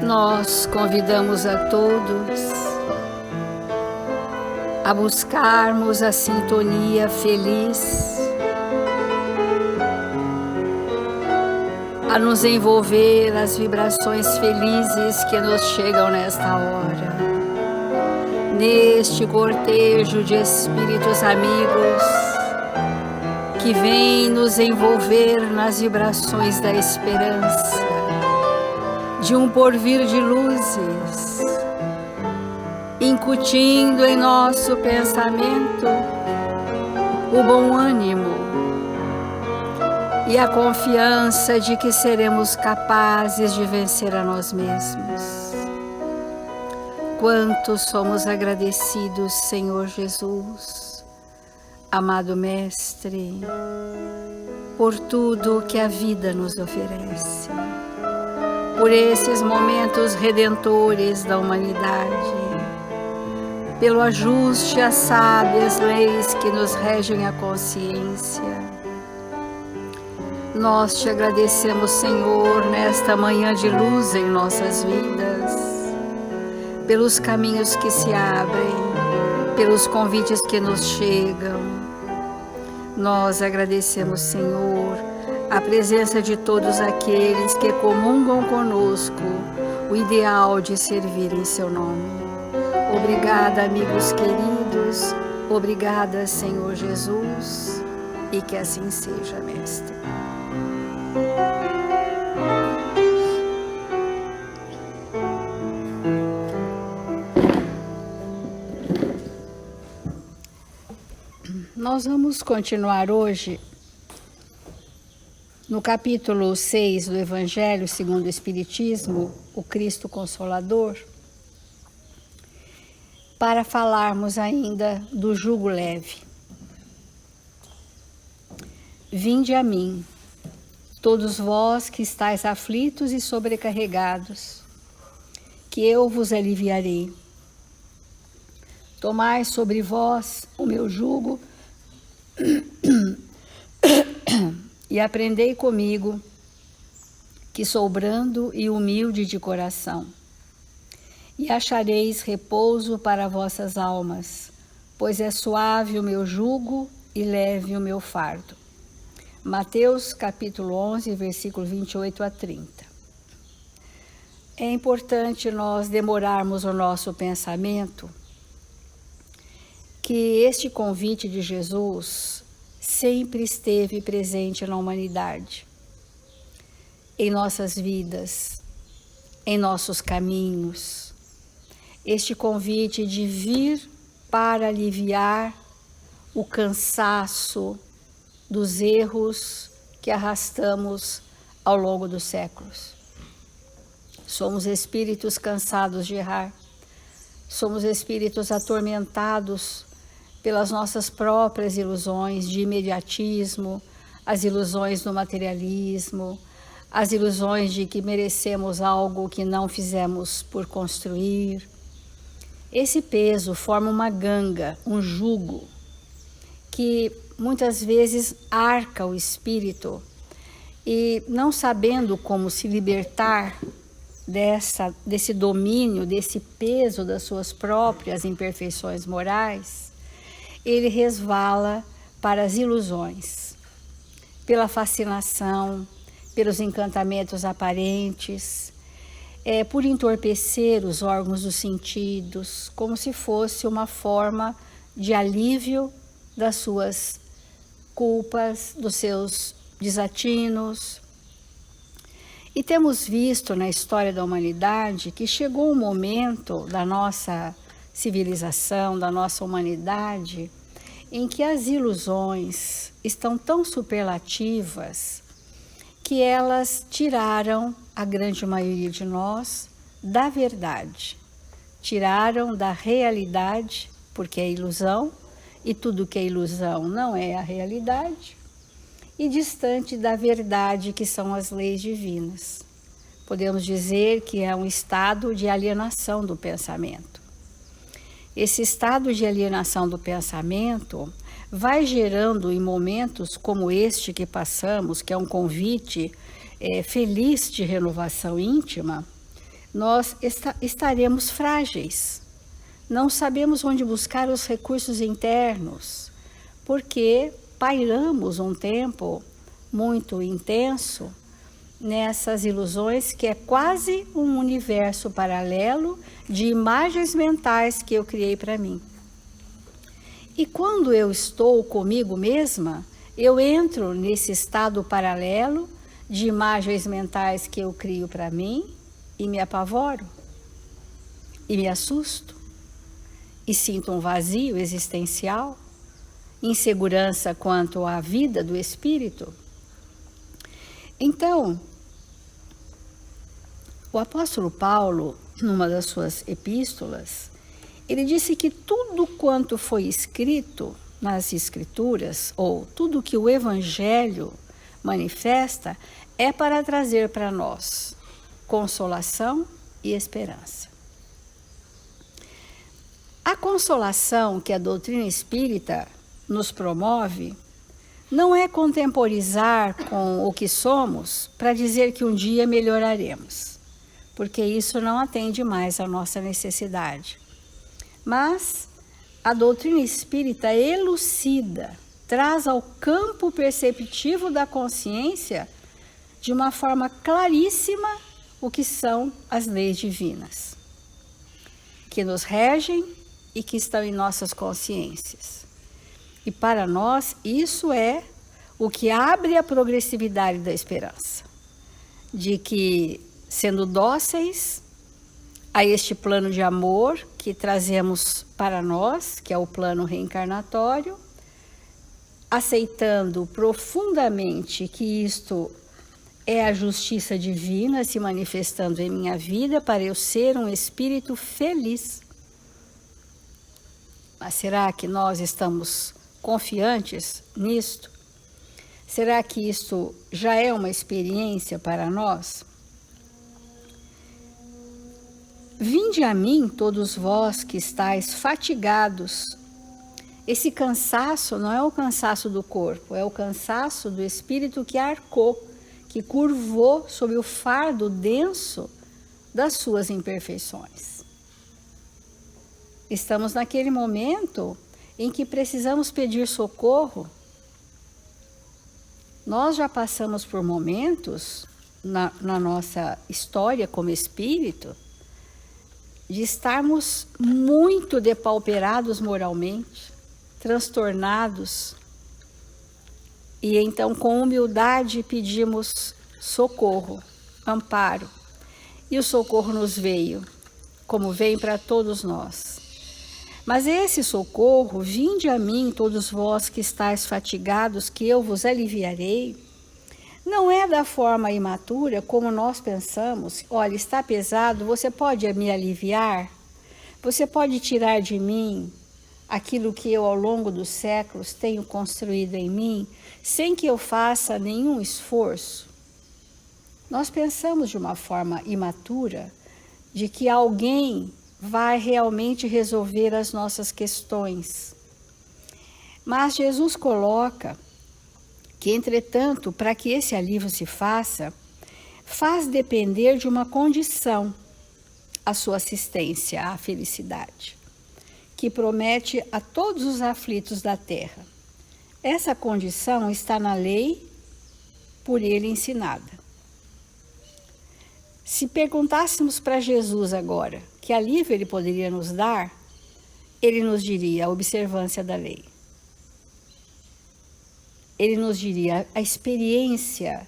Nós convidamos a todos a buscarmos a sintonia feliz, a nos envolver nas vibrações felizes que nos chegam nesta hora, neste cortejo de espíritos amigos que vêm nos envolver nas vibrações da esperança, de um porvir de luzes, incutindo em nosso pensamento o bom ânimo e a confiança de que seremos capazes de vencer a nós mesmos. Quanto somos agradecidos, Senhor Jesus, amado Mestre, por tudo que a vida nos oferece, por esses momentos redentores da humanidade, pelo ajuste às sábias leis que nos regem a consciência. Nós te agradecemos, Senhor, nesta manhã de luz em nossas vidas, pelos caminhos que se abrem, pelos convites que nos chegam. Nós agradecemos, Senhor, a presença de todos aqueles que comungam conosco o ideal de servir em seu nome. Obrigada, amigos queridos, obrigada, Senhor Jesus, e que assim seja, Mestre. Nós vamos continuar hoje no capítulo 6 do Evangelho segundo o Espiritismo, o Cristo Consolador, para falarmos ainda do jugo leve. Vinde a mim, todos vós que estáis aflitos e sobrecarregados, que eu vos aliviarei. Tomai sobre vós o meu jugo e aprendei comigo, que sou brando e humilde de coração, e achareis repouso para vossas almas, pois é suave o meu jugo e leve o meu fardo. Mateus capítulo 11, versículo 28 a 30. É importante nós demorarmos o nosso pensamento que este convite de Jesus sempre esteve presente na humanidade, em nossas vidas, em nossos caminhos. Este convite de vir para aliviar o cansaço dos erros que arrastamos ao longo dos séculos. Somos espíritos cansados de errar, somos espíritos atormentados pelas nossas próprias ilusões de imediatismo, as ilusões do materialismo, as ilusões de que merecemos algo que não fizemos por construir. Esse peso forma uma ganga, um jugo, que muitas vezes arca o espírito e, não sabendo como se libertar desse domínio, desse peso das suas próprias imperfeições morais, ele resvala para as ilusões, pela fascinação, pelos encantamentos aparentes, por entorpecer os órgãos dos sentidos, como se fosse uma forma de alívio das suas culpas, dos seus desatinos. E temos visto na história da humanidade que chegou um momento da nossa civilização, da nossa humanidade, em que as ilusões estão tão superlativas que elas tiraram a grande maioria de nós da verdade, tiraram da realidade, porque é ilusão, e tudo que é ilusão não é a realidade, e distante da verdade, que são as leis divinas. Podemos dizer que é um estado de alienação do pensamento. Esse estado de alienação do pensamento vai gerando, em momentos como este que passamos, que é um convite feliz de renovação íntima, nós estaremos frágeis. Não sabemos onde buscar os recursos internos, porque pairamos um tempo muito intenso nessas ilusões, que é quase um universo paralelo de imagens mentais que eu criei para mim. E quando eu estou comigo mesma, eu entro nesse estado paralelo de imagens mentais que eu crio para mim e me apavoro, e me assusto, e sinto um vazio existencial, insegurança quanto à vida do espírito. Então, o apóstolo Paulo, numa das suas epístolas, ele disse que tudo quanto foi escrito nas Escrituras, ou tudo que o Evangelho manifesta, é para trazer para nós consolação e esperança. A consolação que a doutrina espírita nos promove não é contemporizar com o que somos para dizer que um dia melhoraremos, porque isso não atende mais à nossa necessidade. Mas a doutrina espírita elucida, traz ao campo perceptivo da consciência, de uma forma claríssima, o que são as leis divinas, que nos regem e que estão em nossas consciências. E para nós, isso é o que abre a progressividade da esperança, de que, sendo dóceis a este plano de amor que trazemos para nós, que é o plano reencarnatório, aceitando profundamente que isto é a justiça divina se manifestando em minha vida para eu ser um espírito feliz. Mas será que nós estamos confiantes nisto? Será que isto já é uma experiência para nós? Vinde a mim, todos vós que estáis fatigados. Esse cansaço não é o cansaço do corpo, é o cansaço do espírito que arcou, que curvou sob o fardo denso das suas imperfeições. Estamos naquele momento em que precisamos pedir socorro. Nós já passamos por momentos na nossa história como espírito de estarmos muito depauperados moralmente, transtornados, e então com humildade pedimos socorro, amparo, e o socorro nos veio, como vem para todos nós. Mas esse socorro, vinde a mim todos vós que estáis fatigados, que eu vos aliviarei, não é da forma imatura como nós pensamos. Olha, está pesado, você pode me aliviar? Você pode tirar de mim aquilo que eu ao longo dos séculos tenho construído em mim, sem que eu faça nenhum esforço? Nós pensamos de uma forma imatura de que alguém vai realmente resolver as nossas questões. Mas Jesus coloca que, entretanto, para que esse alívio se faça, faz depender de uma condição a sua assistência à felicidade, que promete a todos os aflitos da terra. Essa condição está na lei, por ele ensinada. Se perguntássemos para Jesus agora que alívio ele poderia nos dar, ele nos diria a observância da lei. Ele nos diria a experiência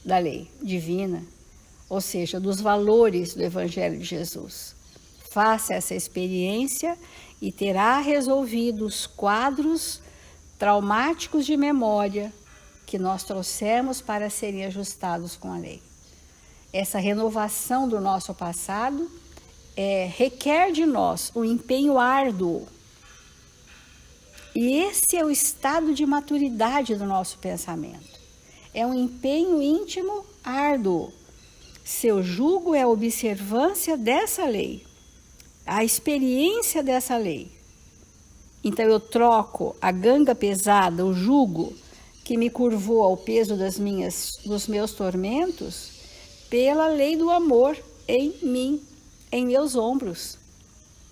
da lei divina, ou seja, dos valores do Evangelho de Jesus. Faça essa experiência e terá resolvido os quadros traumáticos de memória que nós trouxemos para serem ajustados com a lei. Essa renovação do nosso passado requer de nós um empenho árduo. E esse é o estado de maturidade do nosso pensamento. É um empenho íntimo árduo. Seu jugo é a observância dessa lei, a experiência dessa lei. Então eu troco a ganga pesada, o jugo que me curvou ao peso dos meus tormentos, pela lei do amor em mim, em meus ombros,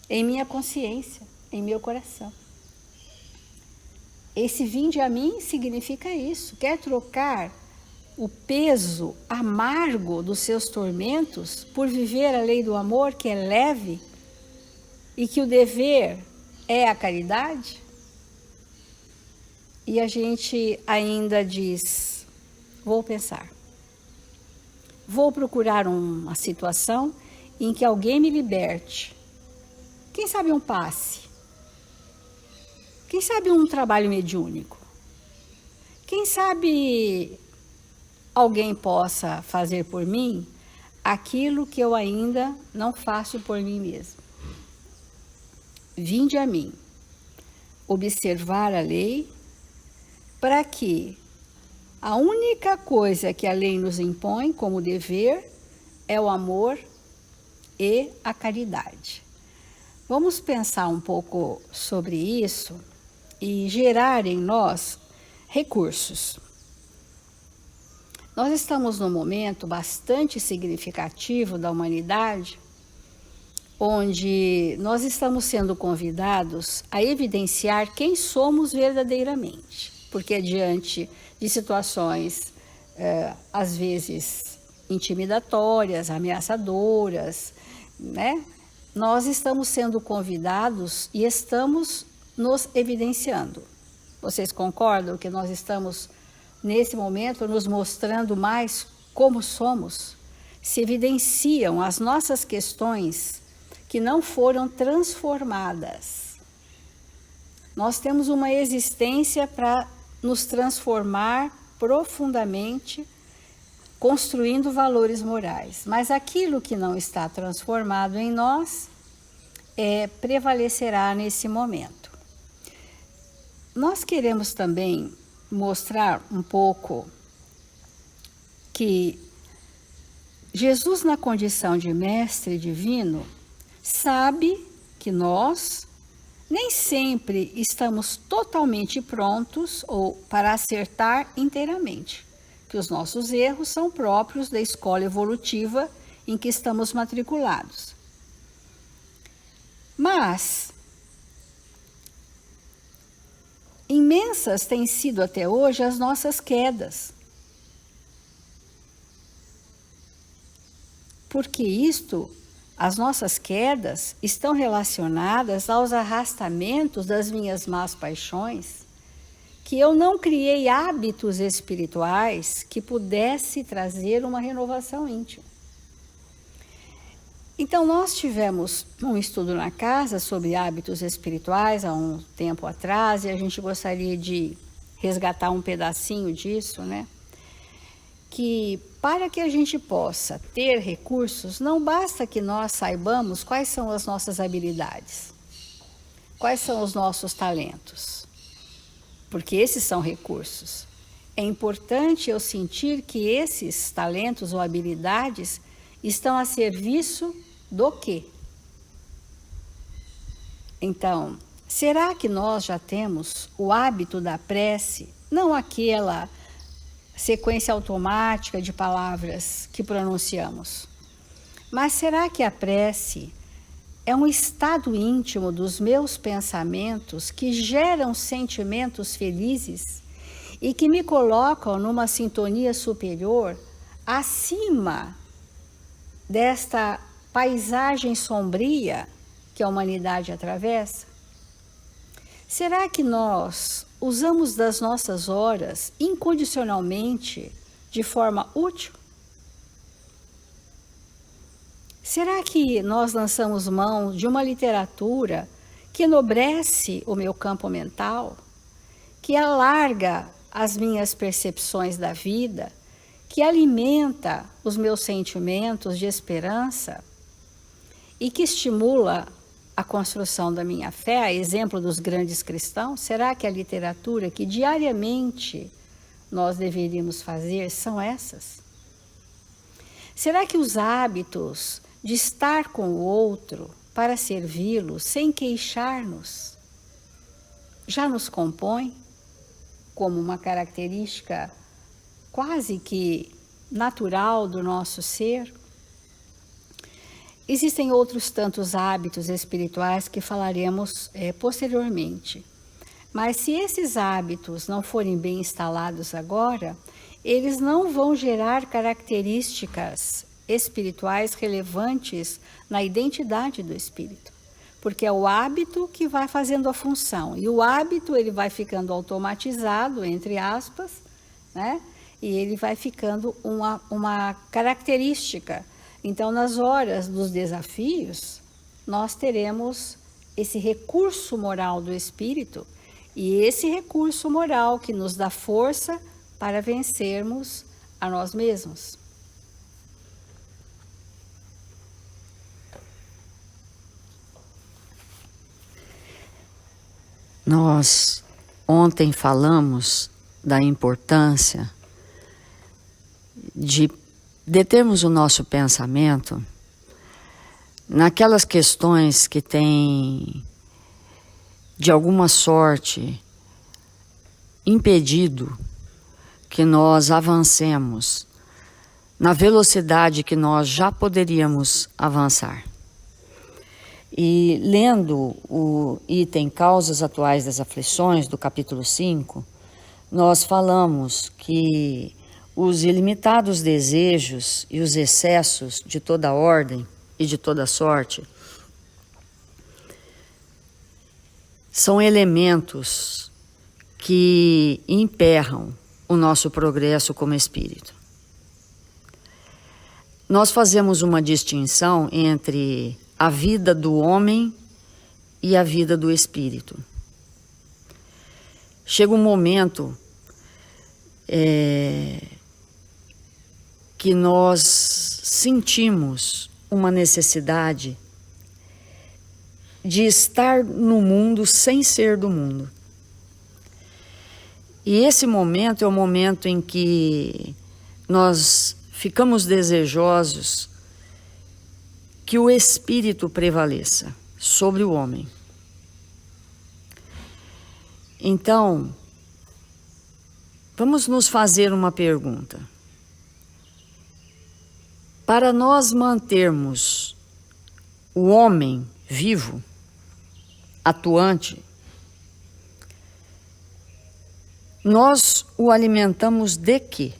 em minha consciência, em meu coração. Esse vinde a mim significa isso. Quer trocar o peso amargo dos seus tormentos por viver a lei do amor, que é leve, e que o dever é a caridade? E a gente ainda diz, vou pensar. Vou procurar uma situação em que alguém me liberte. Quem sabe um passe? Quem sabe um trabalho mediúnico? Quem sabe alguém possa fazer por mim aquilo que eu ainda não faço por mim mesmo? Vinde a mim, observar a lei, para que a única coisa que a lei nos impõe como dever é o amor e a caridade. Vamos pensar um pouco sobre isso e gerar em nós recursos. Nós estamos num momento bastante significativo da humanidade, onde nós estamos sendo convidados a evidenciar quem somos verdadeiramente, porque diante de situações, às vezes, intimidatórias, ameaçadoras, né? Nós estamos sendo convidados e estamos nos evidenciando. Vocês concordam que nós estamos, nesse momento, nos mostrando mais como somos? Se evidenciam as nossas questões que não foram transformadas. Nós temos uma existência para nos transformar profundamente, construindo valores morais. Mas aquilo que não está transformado em nós prevalecerá nesse momento. Nós queremos também mostrar um pouco que Jesus, na condição de mestre divino, sabe que nós nem sempre estamos totalmente prontos ou para acertar inteiramente, que os nossos erros são próprios da escola evolutiva em que estamos matriculados. Mas imensas têm sido até hoje as nossas quedas. Porque as nossas quedas estão relacionadas aos arrastamentos das minhas más paixões, que eu não criei hábitos espirituais que pudesse trazer uma renovação íntima. Então, nós tivemos um estudo na casa sobre hábitos espirituais há um tempo atrás, e a gente gostaria de resgatar um pedacinho disso, né? Que para que a gente possa ter recursos, não basta que nós saibamos quais são as nossas habilidades, quais são os nossos talentos, porque esses são recursos. É importante eu sentir que esses talentos ou habilidades estão a serviço do quê? Então, será que nós já temos o hábito da prece, não aquela sequência automática de palavras que pronunciamos, mas será que a prece é um estado íntimo dos meus pensamentos que geram sentimentos felizes e que me colocam numa sintonia superior acima desta paisagem sombria que a humanidade atravessa? Será que nós usamos das nossas horas incondicionalmente de forma útil? Será que nós lançamos mão de uma literatura que enobrece o meu campo mental, que alarga as minhas percepções da vida, que alimenta os meus sentimentos de esperança e que estimula a construção da minha fé, a exemplo dos grandes cristãos? Será que a literatura que diariamente nós deveríamos fazer são essas? Será que os hábitos de estar com o outro para servi-lo sem queixar-nos já nos compõem como uma característica quase que natural do nosso ser? Existem outros tantos hábitos espirituais que falaremos posteriormente. Mas se esses hábitos não forem bem instalados agora, eles não vão gerar características espirituais relevantes na identidade do espírito. Porque é o hábito que vai fazendo a função. E o hábito ele vai ficando automatizado, entre aspas, né? E ele vai ficando uma característica. Então, nas horas dos desafios, nós teremos esse recurso moral do espírito e esse recurso moral que nos dá força para vencermos a nós mesmos. Nós ontem falamos da importância de determos o nosso pensamento naquelas questões que têm, de alguma sorte, impedido que nós avancemos na velocidade que nós já poderíamos avançar. E lendo o item Causas Atuais das Aflições, do capítulo 5, nós falamos que os ilimitados desejos e os excessos de toda ordem e de toda sorte são elementos que emperram o nosso progresso como espírito. Nós fazemos uma distinção entre a vida do homem e a vida do espírito. Chega um momento que nós sentimos uma necessidade de estar no mundo sem ser do mundo. E esse momento é o momento em que nós ficamos desejosos que o espírito prevaleça sobre o homem. Então, vamos nos fazer uma pergunta. Para nós mantermos o homem vivo, atuante, nós o alimentamos de quê?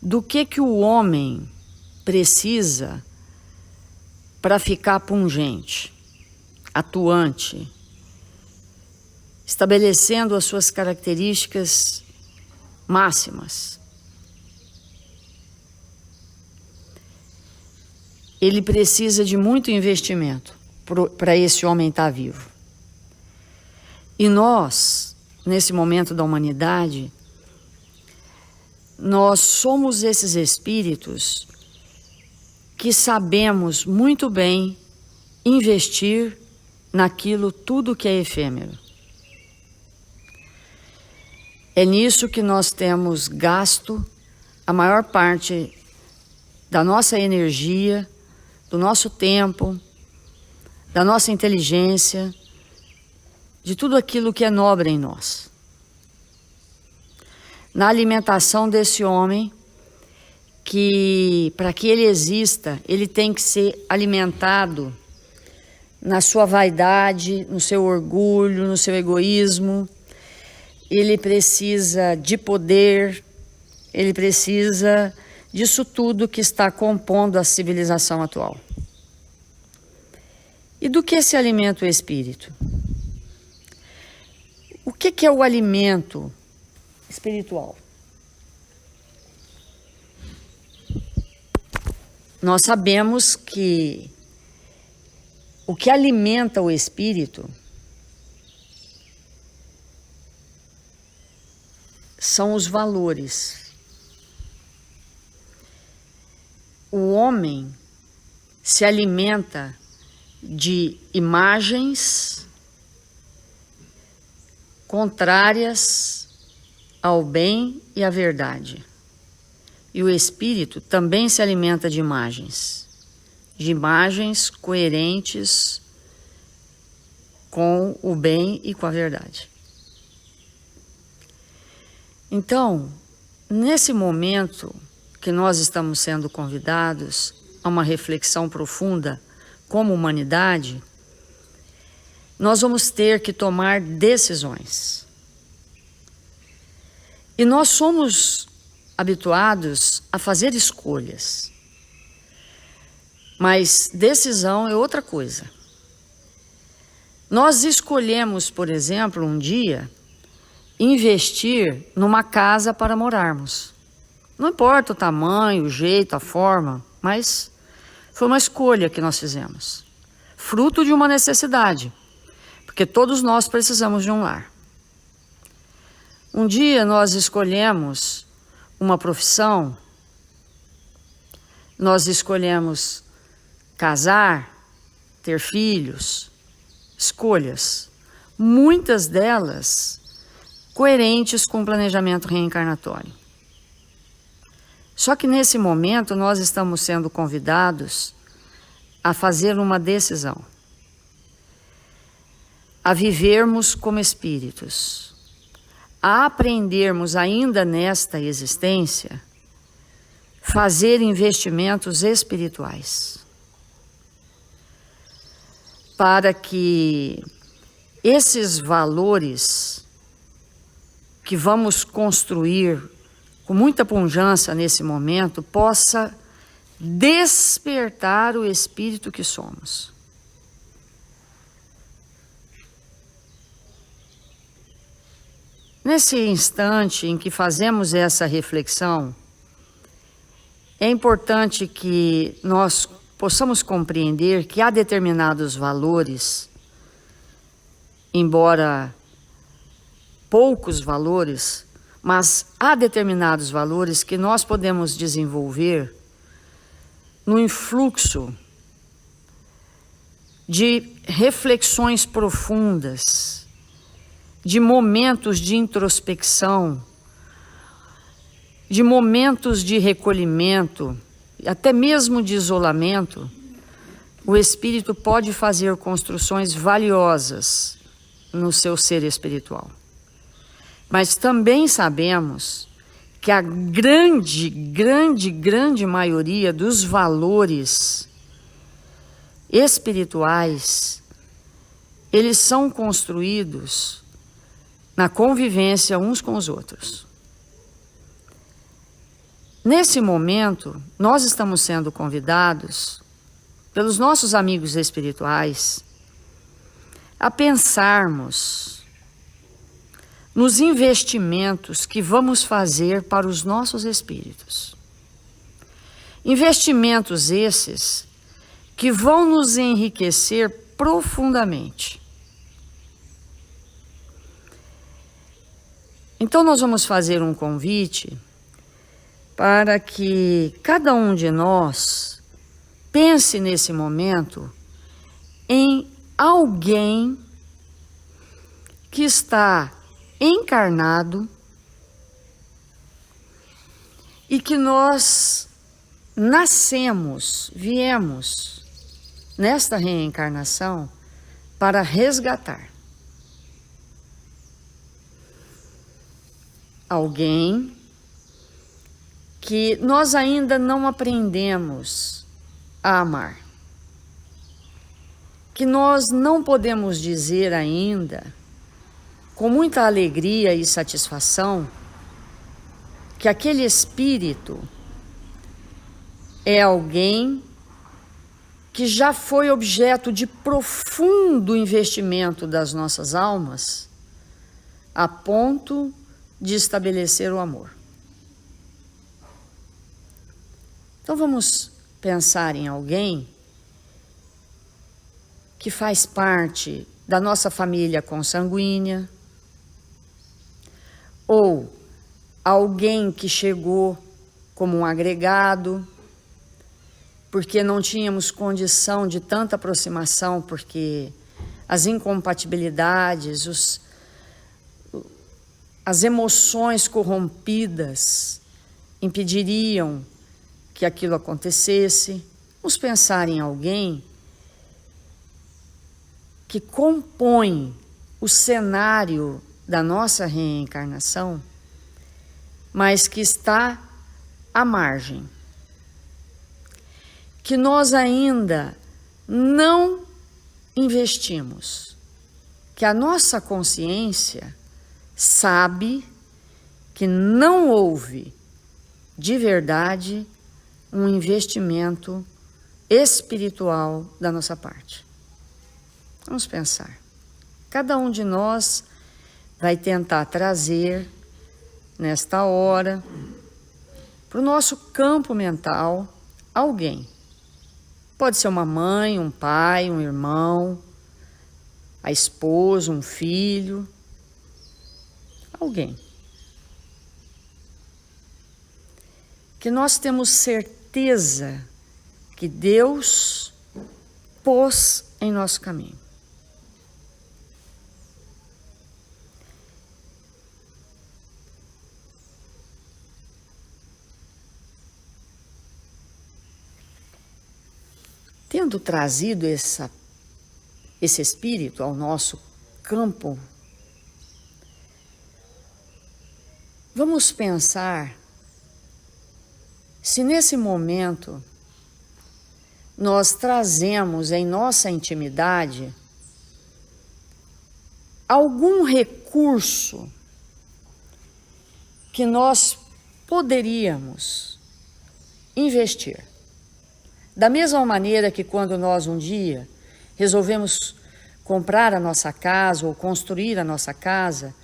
Do que o homem precisa para ficar pungente, atuante, estabelecendo as suas características máximas? Ele precisa de muito investimento para esse homem estar vivo. E nós, nesse momento da humanidade, nós somos esses espíritos que sabemos muito bem investir naquilo tudo que é efêmero. É nisso que nós temos gasto a maior parte da nossa energia, do nosso tempo, da nossa inteligência, de tudo aquilo que é nobre em nós. Na alimentação desse homem, que para que ele exista, ele tem que ser alimentado na sua vaidade, no seu orgulho, no seu egoísmo. Ele precisa de poder, ele precisa disso tudo que está compondo a civilização atual. E do que se alimenta o espírito? O que é o alimento espiritual? Nós sabemos que o que alimenta o espírito são os valores. O homem se alimenta de imagens contrárias ao bem e à verdade. E o espírito também se alimenta de imagens coerentes com o bem e com a verdade. Então, nesse momento que nós estamos sendo convidados a uma reflexão profunda como humanidade, nós vamos ter que tomar decisões. E nós somos habituados a fazer escolhas. Mas decisão é outra coisa. Nós escolhemos, por exemplo, um dia, investir numa casa para morarmos. Não importa o tamanho, o jeito, a forma, mas foi uma escolha que nós fizemos. Fruto de uma necessidade, porque todos nós precisamos de um lar. Um dia nós escolhemos uma profissão, nós escolhemos casar, ter filhos, escolhas, muitas delas coerentes com o planejamento reencarnatório. Só que nesse momento nós estamos sendo convidados a fazer uma decisão, a vivermos como espíritos, a aprendermos ainda nesta existência, fazer investimentos espirituais, para que esses valores que vamos construir com muita pujança nesse momento possa despertar o espírito que somos. Nesse instante em que fazemos essa reflexão, é importante que nós possamos compreender que há determinados valores, embora poucos valores, mas há determinados valores que nós podemos desenvolver no influxo de reflexões profundas, de momentos de introspecção, de momentos de recolhimento, até mesmo de isolamento. O espírito pode fazer construções valiosas no seu ser espiritual. Mas também sabemos que a grande maioria dos valores espirituais, eles são construídos na convivência uns com os outros. Nesse momento, nós estamos sendo convidados pelos nossos amigos espirituais a pensarmos nos investimentos que vamos fazer para os nossos espíritos. Investimentos esses que vão nos enriquecer profundamente. Então nós vamos fazer um convite para que cada um de nós pense nesse momento em alguém que está encarnado e que nós viemos nesta reencarnação para resgatar. Alguém que nós ainda não aprendemos a amar, que nós não podemos dizer ainda com muita alegria e satisfação que aquele espírito é alguém que já foi objeto de profundo investimento das nossas almas, a ponto de estabelecer o amor. Então vamos pensar em alguém que faz parte da nossa família consanguínea, ou alguém que chegou como um agregado, porque não tínhamos condição de tanta aproximação, porque as incompatibilidades, as emoções corrompidas impediriam que aquilo acontecesse. Vamos pensar em alguém que compõe o cenário da nossa reencarnação, mas que está à margem, que nós ainda não investimos, que a nossa consciência sabe que não houve de verdade um investimento espiritual da nossa parte. Vamos pensar. Cada um de nós vai tentar trazer, nesta hora, para o nosso campo mental, alguém. Pode ser uma mãe, um pai, um irmão, a esposa, um filho, alguém. Que nós temos certeza que Deus pôs em nosso caminho. Tendo trazido esse espírito ao nosso campo, vamos pensar se nesse momento nós trazemos em nossa intimidade algum recurso que nós poderíamos investir. Da mesma maneira que quando nós um dia resolvemos comprar a nossa casa ou construir a nossa casa,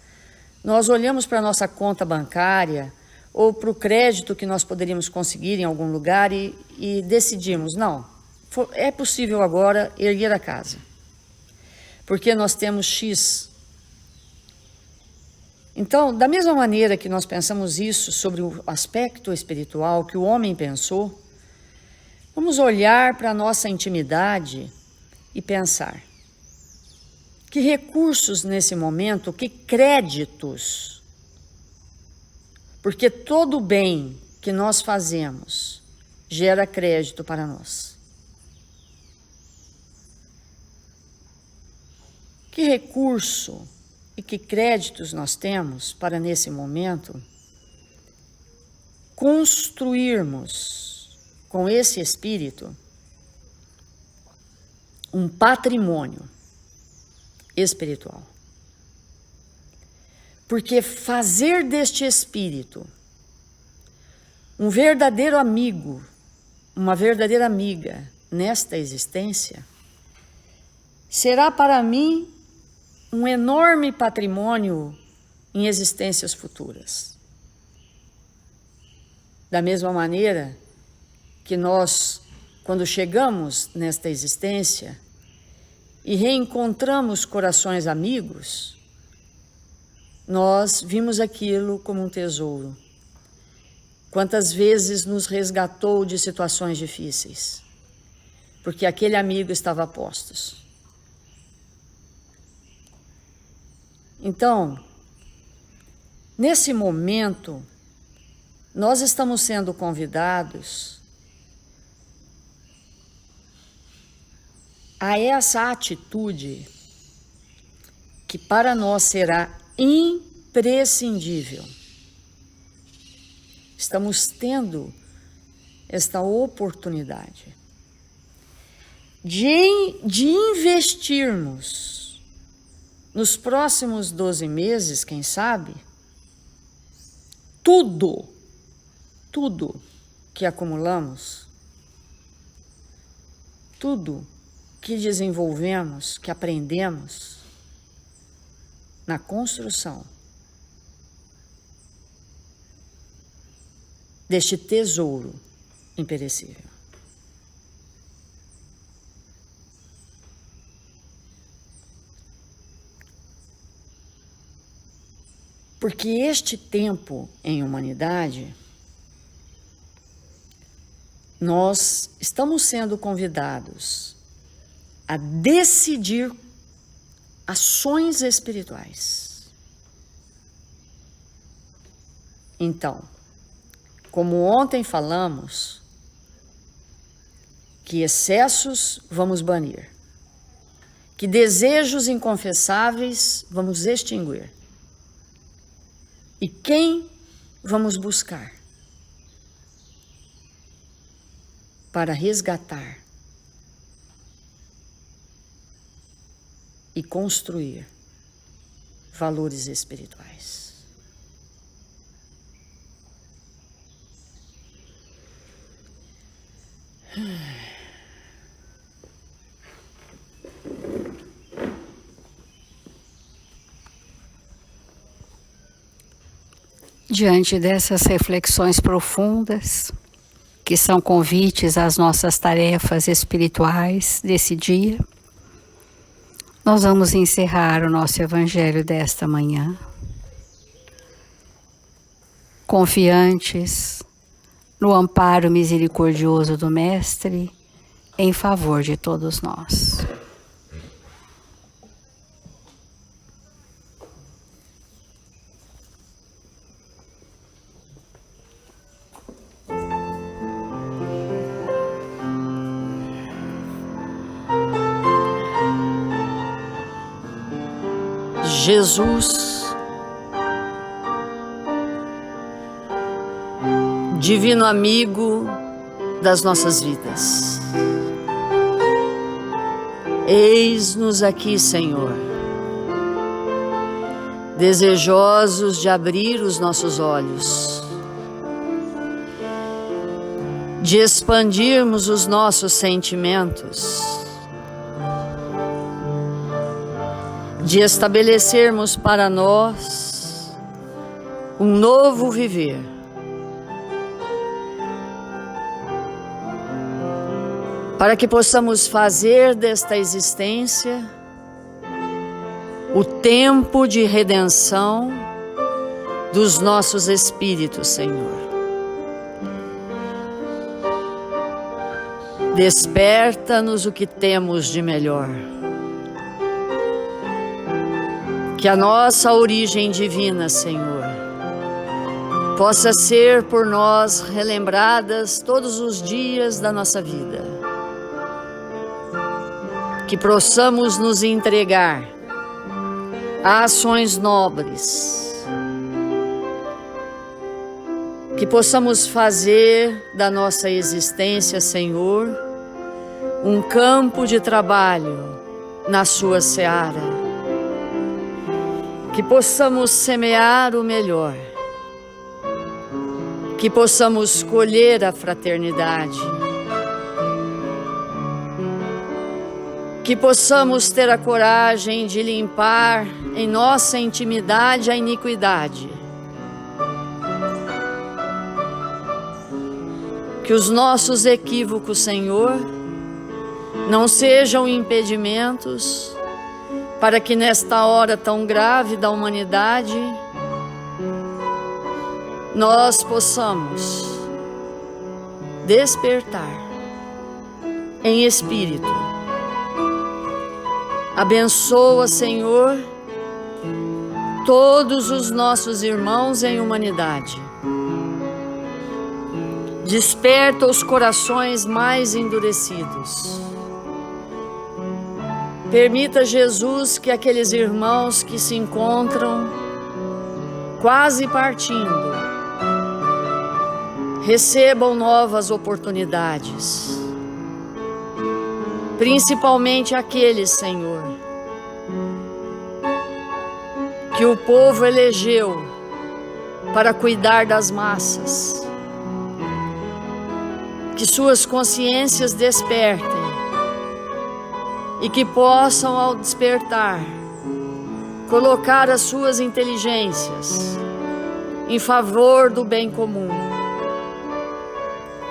nós olhamos para a nossa conta bancária ou para o crédito que nós poderíamos conseguir em algum lugar e decidimos, não, é possível agora erguer a casa, porque nós temos X. Então, da mesma maneira que nós pensamos isso sobre o aspecto espiritual que o homem pensou, vamos olhar para a nossa intimidade e pensar que recursos nesse momento, que créditos, porque todo bem que nós fazemos gera crédito para nós. Que recurso e que créditos nós temos para nesse momento construirmos com esse espírito um patrimônio espiritual. Porque fazer deste espírito um verdadeiro amigo, uma verdadeira amiga nesta existência, será para mim um enorme patrimônio em existências futuras. Da mesma maneira que nós, quando chegamos nesta existência e reencontramos corações amigos, nós vimos aquilo como um tesouro. Quantas vezes nos resgatou de situações difíceis, porque aquele amigo estava a postos. Então, nesse momento, nós estamos sendo convidados a essa atitude que para nós será imprescindível. Estamos tendo esta oportunidade de investirmos nos próximos 12 meses, quem sabe, tudo que acumulamos, tudo que desenvolvemos, que aprendemos na construção deste tesouro imperecível. Porque este tempo em humanidade, nós estamos sendo convidados a decidir ações espirituais. Então, como ontem falamos, que excessos vamos banir, que desejos inconfessáveis vamos extinguir. E quem vamos buscar para resgatar e construir valores espirituais? Diante dessas reflexões profundas, que são convites às nossas tarefas espirituais desse dia, nós vamos encerrar o nosso Evangelho desta manhã, confiantes no amparo misericordioso do Mestre em favor de todos nós. Jesus, divino amigo das nossas vidas, eis-nos aqui, Senhor, desejosos de abrir os nossos olhos, de expandirmos os nossos sentimentos, de estabelecermos para nós um novo viver. Para que possamos fazer desta existência o tempo de redenção dos nossos espíritos, Senhor. Desperta-nos o que temos de melhor. Que a nossa origem divina, Senhor, possa ser por nós relembradas todos os dias da nossa vida. Que possamos nos entregar a ações nobres. Que possamos fazer da nossa existência, Senhor, um campo de trabalho na sua seara. Que possamos semear o melhor, que possamos colher a fraternidade, que possamos ter a coragem de limpar em nossa intimidade a iniquidade, que os nossos equívocos, Senhor, não sejam impedimentos para que nesta hora tão grave da humanidade, nós possamos despertar em espírito. Abençoa, Senhor, todos os nossos irmãos em humanidade. Desperta os corações mais endurecidos. Permita, Jesus, que aqueles irmãos que se encontram quase partindo recebam novas oportunidades. Principalmente aqueles, Senhor, que o povo elegeu para cuidar das massas. Que suas consciências despertem. E que possam, ao despertar, colocar as suas inteligências em favor do bem comum.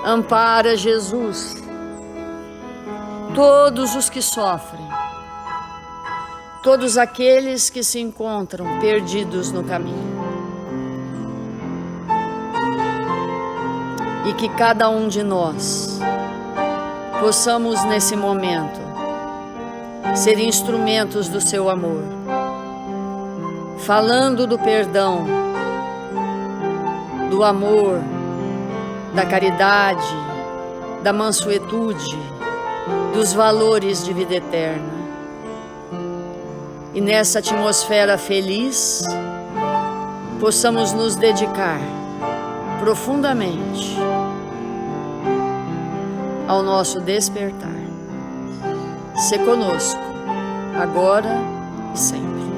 Ampara, Jesus, todos os que sofrem, todos aqueles que se encontram perdidos no caminho. e que cada um de nós possamos nesse momento ser instrumentos do seu amor, falando do perdão, do amor, da caridade, da mansuetude, dos valores de vida eterna. E nessa atmosfera feliz, possamos nos dedicar profundamente ao nosso despertar. Se conosco, agora e sempre.